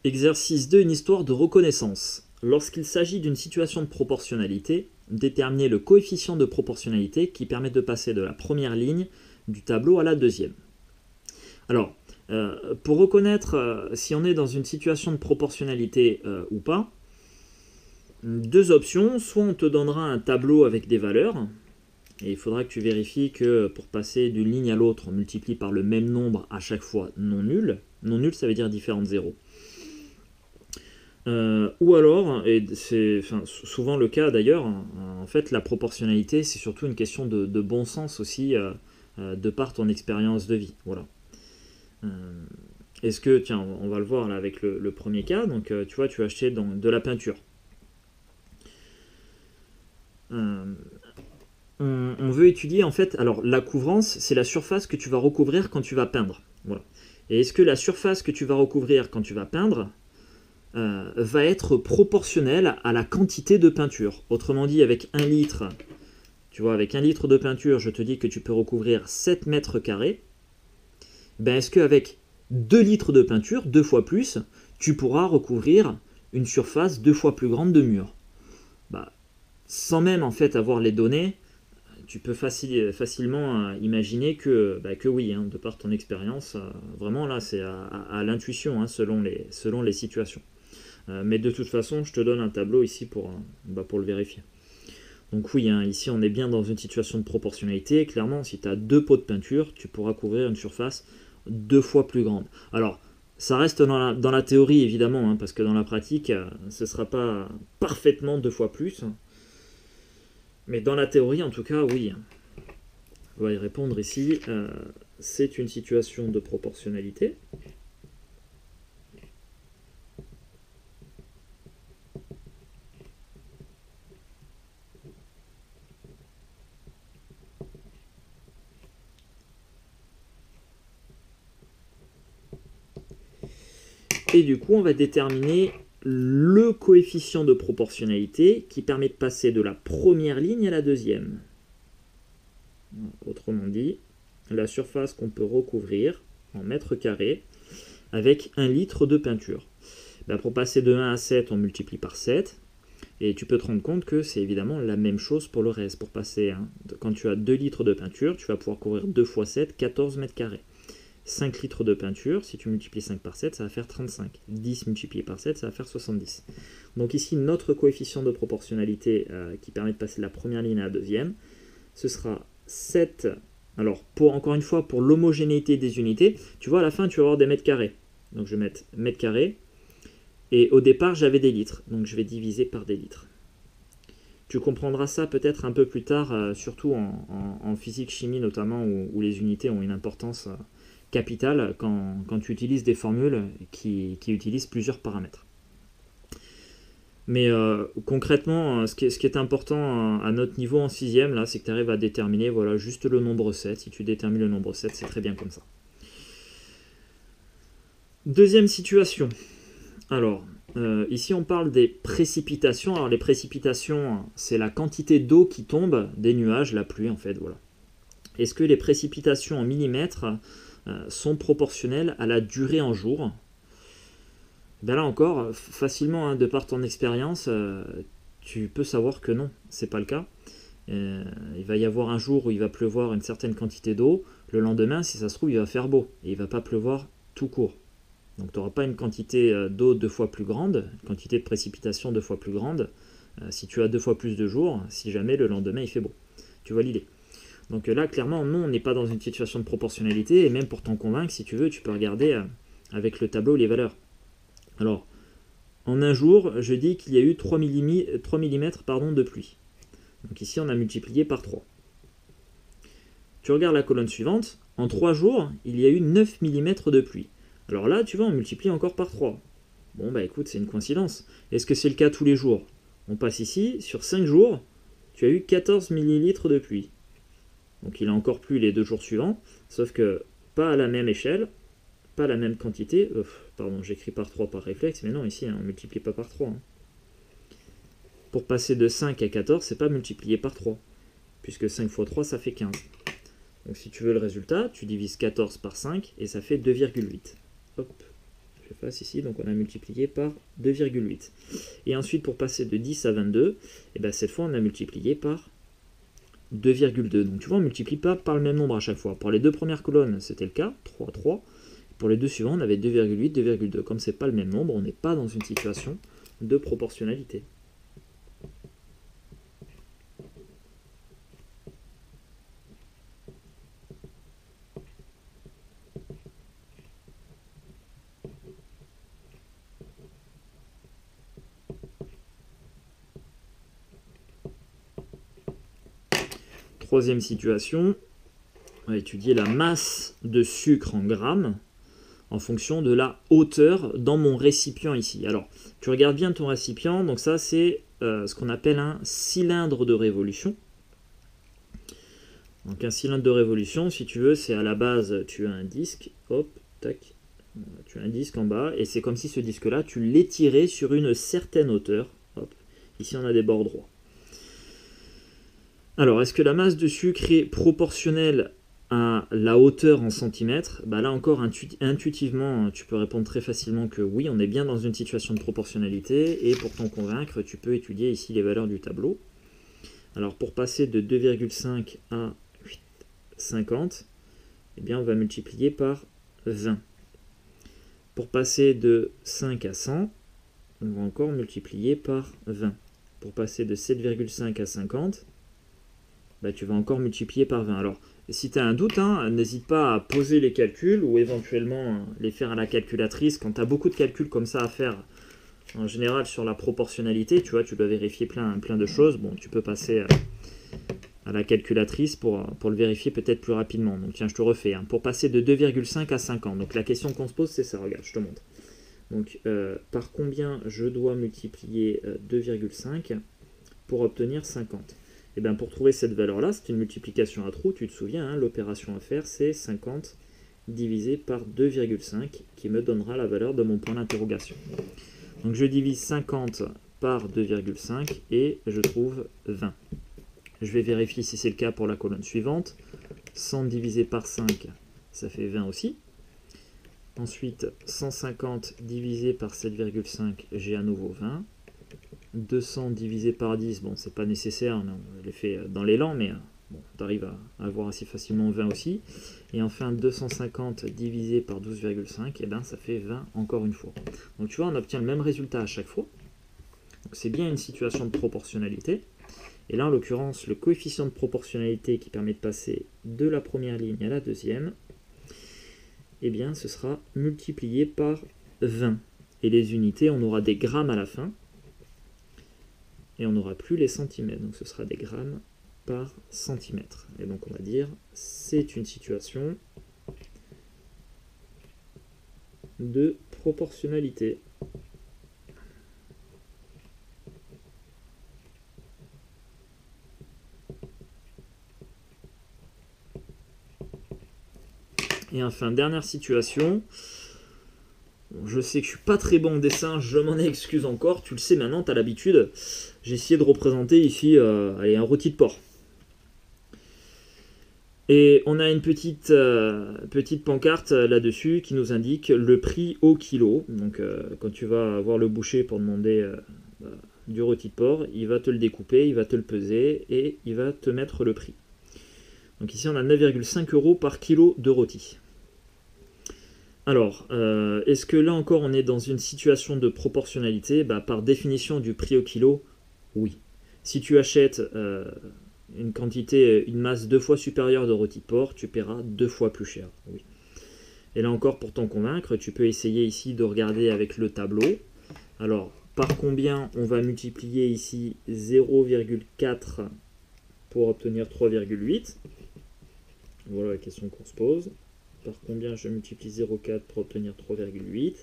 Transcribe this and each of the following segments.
Exercice 2, une histoire de reconnaissance. Lorsqu'il s'agit d'une situation de proportionnalité, déterminer le coefficient de proportionnalité qui permet de passer de la première ligne du tableau à la deuxième. Alors, pour reconnaître si on est dans une situation de proportionnalité ou pas, deux options. Soit on te donnera un tableau avec des valeurs, et il faudra que tu vérifies que pour passer d'une ligne à l'autre, on multiplie par le même nombre à chaque fois non nul. Non nul, ça veut dire différent de 0. Ou alors, et c'est souvent le cas d'ailleurs, en fait la proportionnalité c'est surtout une question de bon sens aussi, de par ton expérience de vie. Voilà. Est-ce que, tiens, on va le voir là avec le premier cas, donc tu vois, tu as acheté de la peinture. On veut étudier en fait, alors la couvrance c'est la surface que tu vas recouvrir quand tu vas peindre. Voilà. Et est-ce que la surface que tu vas recouvrir quand tu vas peindre va être proportionnelle à la quantité de peinture. Autrement dit, avec 1 litre, tu vois, avec 1 litre de peinture, je te dis que tu peux recouvrir 7 mètres carrés. Ben, est-ce qu'avec 2 litres de peinture, 2 fois plus, tu pourras recouvrir une surface 2 fois plus grande de mur? Bah, sans même en fait avoir les données, tu peux facilement imaginer que oui, hein, de par ton expérience, vraiment là c'est à l'intuition, hein, selon les situations. Mais de toute façon, je te donne un tableau ici pour le vérifier. Donc oui, hein, ici on est bien dans une situation de proportionnalité. Clairement, si tu as 2 pots de peinture, tu pourras couvrir une surface 2 fois plus grande. Alors, ça reste dans la théorie évidemment, hein, parce que dans la pratique, ce ne sera pas parfaitement 2 fois plus. Mais dans la théorie, en tout cas, oui. On va y répondre ici. C'est une situation de proportionnalité. Et du coup, on va déterminer le coefficient de proportionnalité qui permet de passer de la première ligne à la deuxième. Autrement dit, la surface qu'on peut recouvrir en mètres carrés avec 1 litre de peinture. Ben pour passer de 1 à 7, on multiplie par 7. Et tu peux te rendre compte que c'est évidemment la même chose pour le reste. Pour passer, quand tu as 2 litres de peinture, tu vas pouvoir couvrir 2 fois 7, 14 mètres carrés. 5 litres de peinture, si tu multiplies 5 par 7, ça va faire 35. 10 multiplié par 7, ça va faire 70. Donc ici, notre coefficient de proportionnalité qui permet de passer de la première ligne à la deuxième, ce sera 7. Alors, encore une fois, pour l'homogénéité des unités, tu vois, à la fin, tu vas avoir des mètres carrés. Donc je vais mettre mètres carrés. Et au départ, j'avais des litres. Donc je vais diviser par des litres. Tu comprendras ça peut-être un peu plus tard, surtout en physique-chimie notamment, où les unités ont une importance capitale quand tu utilises des formules qui utilisent plusieurs paramètres. Mais concrètement, ce qui est important à notre niveau en 6ème, là, c'est que tu arrives à déterminer voilà, juste le nombre 7. Si tu détermines le nombre 7, c'est très bien comme ça. Deuxième situation. Alors, ici on parle des précipitations. Alors les précipitations, c'est la quantité d'eau qui tombe des nuages, la pluie en fait, voilà. Est-ce que les précipitations en millimètres sont proportionnelles à la durée en jours? Ben là encore, facilement, hein, de par ton expérience, tu peux savoir que non, c'est pas le cas. Il va y avoir un jour où il va pleuvoir une certaine quantité d'eau, le lendemain, si ça se trouve, il va faire beau, et il va pas pleuvoir tout court. Donc tu n'auras pas une quantité d'eau 2 fois plus grande, une quantité de précipitation 2 fois plus grande, si tu as 2 fois plus de jours, si jamais le lendemain il fait beau. Tu vois l'idée. Donc là, clairement, non, on n'est pas dans une situation de proportionnalité, et même pour t'en convaincre, si tu veux, tu peux regarder avec le tableau les valeurs. Alors, en un jour, je dis qu'il y a eu 3 mm de pluie. Donc ici, on a multiplié par 3. Tu regardes la colonne suivante, en 3 jours, il y a eu 9 mm de pluie. Alors là, tu vois, on multiplie encore par 3. Bon, bah écoute, c'est une coïncidence. Est-ce que c'est le cas tous les jours? On passe ici, sur 5 jours, tu as eu 14 millilitres de pluie. Donc il a encore plu les 2 jours suivants, sauf que pas à la même échelle, pas la même quantité. Pardon, j'écris par 3 par réflexe, mais non, ici, on ne multiplie pas par 3. Pour passer de 5 à 14, c'est pas multiplié par 3, puisque 5 fois 3, ça fait 15. Donc si tu veux le résultat, tu divises 14 par 5, et ça fait 2,8. Hop, je j'efface ici, donc on a multiplié par 2,8. Et ensuite, pour passer de 10 à 22, et bien cette fois, on a multiplié par 2,2. Donc tu vois, on ne multiplie pas par le même nombre à chaque fois. Pour les deux premières colonnes, c'était le cas, 3, 3. Pour les deux suivants, on avait 2,8, 2,2. Comme ce n'est pas le même nombre, on n'est pas dans une situation de proportionnalité. Troisième situation, on va étudier la masse de sucre en grammes en fonction de la hauteur dans mon récipient ici. Alors, tu regardes bien ton récipient, donc ça c'est ce qu'on appelle un cylindre de révolution. Donc un cylindre de révolution, si tu veux, c'est à la base, tu as un disque, hop, tac, tu as un disque en bas, et c'est comme si ce disque-là, tu l'étirais sur une certaine hauteur. Hop, ici on a des bords droits. Alors, est-ce que la masse de sucre est proportionnelle à la hauteur en centimètres? Bah là encore, intuitivement, tu peux répondre très facilement que oui, on est bien dans une situation de proportionnalité, et pour t'en convaincre, tu peux étudier ici les valeurs du tableau. Alors, pour passer de 2,5 à 50, eh bien, on va multiplier par 20. Pour passer de 5 à 100, on va encore multiplier par 20. Pour passer de 7,5 à 50, bah, tu vas encore multiplier par 20. Alors, si tu as un doute, n'hésite pas à poser les calculs ou éventuellement les faire à la calculatrice. Quand tu as beaucoup de calculs comme ça à faire, en général sur la proportionnalité, tu vois, tu dois vérifier plein de choses. Bon, tu peux passer à la calculatrice pour le vérifier peut-être plus rapidement. Donc tiens, je te refais. Pour passer de 2,5 à 50. Donc la question qu'on se pose, c'est ça. Regarde, je te montre. Donc, par combien je dois multiplier 2,5 pour obtenir 50? Et bien pour trouver cette valeur-là, c'est une multiplication à trous, tu te souviens, l'opération à faire, c'est 50 divisé par 2,5 qui me donnera la valeur de mon point d'interrogation. Donc je divise 50 par 2,5 et je trouve 20. Je vais vérifier si c'est le cas pour la colonne suivante. 100 divisé par 5, ça fait 20 aussi. Ensuite, 150 divisé par 7,5, j'ai à nouveau 20. 200 divisé par 10, bon, c'est pas nécessaire, on les fait dans l'élan, mais bon, tu arrives à avoir assez facilement 20 aussi. Et enfin, 250 divisé par 12,5, et ben ça fait 20 encore une fois. Donc tu vois, on obtient le même résultat à chaque fois. Donc c'est bien une situation de proportionnalité. Et là, en l'occurrence, le coefficient de proportionnalité qui permet de passer de la première ligne à la deuxième, eh bien, ce sera multiplié par 20. Et les unités, on aura des grammes à la fin. Et on n'aura plus les centimètres, donc ce sera des grammes par centimètre. Et donc on va dire, c'est une situation de proportionnalité. Et enfin, dernière situation. Je sais que je suis pas très bon en dessin, je m'en excuse encore, tu le sais maintenant, tu as l'habitude. J'ai essayé de représenter ici un rôti de porc. Et on a une petite pancarte là-dessus qui nous indique le prix au kilo. Donc quand tu vas voir le boucher pour demander du rôti de porc, il va te le découper, il va te le peser et il va te mettre le prix. Donc ici on a 9,5 € par kilo de rôti. Alors, est-ce que là encore on est dans une situation de proportionnalité? Par définition du prix au kilo, oui. Si tu achètes une quantité, une masse 2 fois supérieure de rôti de porc, tu paieras 2 fois plus cher. Oui. Et là encore, pour t'en convaincre, tu peux essayer ici de regarder avec le tableau. Alors, par combien on va multiplier ici 0,4 pour obtenir 3,8? Voilà la question qu'on se pose. Par combien je multiplie 0,4 pour obtenir 3,8?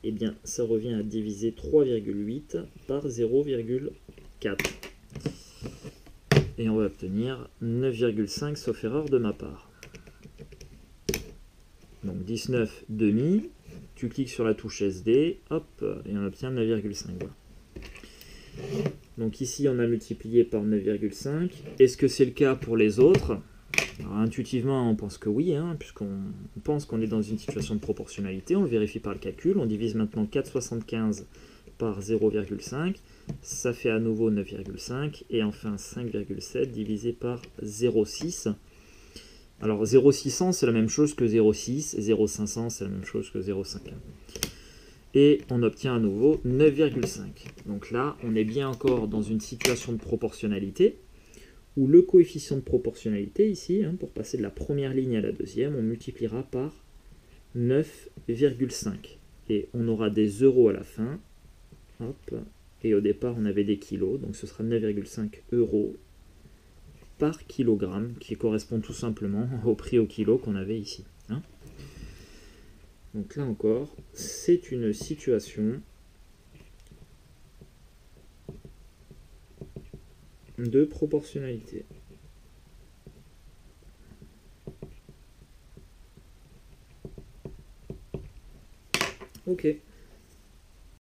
Eh bien, ça revient à diviser 3,8 par 0,4. Et on va obtenir 9,5 sauf erreur de ma part. Donc 19 demi, tu cliques sur la touche SD, hop, et on obtient 9,5. Voilà. Donc ici on a multiplié par 9,5. Est-ce que c'est le cas pour les autres? Alors, intuitivement, on pense que oui, hein, puisqu'on pense qu'on est dans une situation de proportionnalité. On le vérifie par le calcul. On divise maintenant 4,75 par 0,5. Ça fait à nouveau 9,5. Et enfin 5,7 divisé par 0,6. Alors 0,600 c'est la même chose que 0,6. 0,500 c'est la même chose que 0,5. Et on obtient à nouveau 9,5. Donc là, on est bien encore dans une situation de proportionnalité, où le coefficient de proportionnalité, ici, hein, pour passer de la première ligne à la deuxième, on multipliera par 9,5. Et on aura des euros à la fin. Hop. Et au départ, on avait des kilos, donc ce sera 9,5 euros par kilogramme, qui correspond tout simplement au prix au kilo qu'on avait ici. Hein. Donc là encore, c'est une situation de proportionnalité. Ok.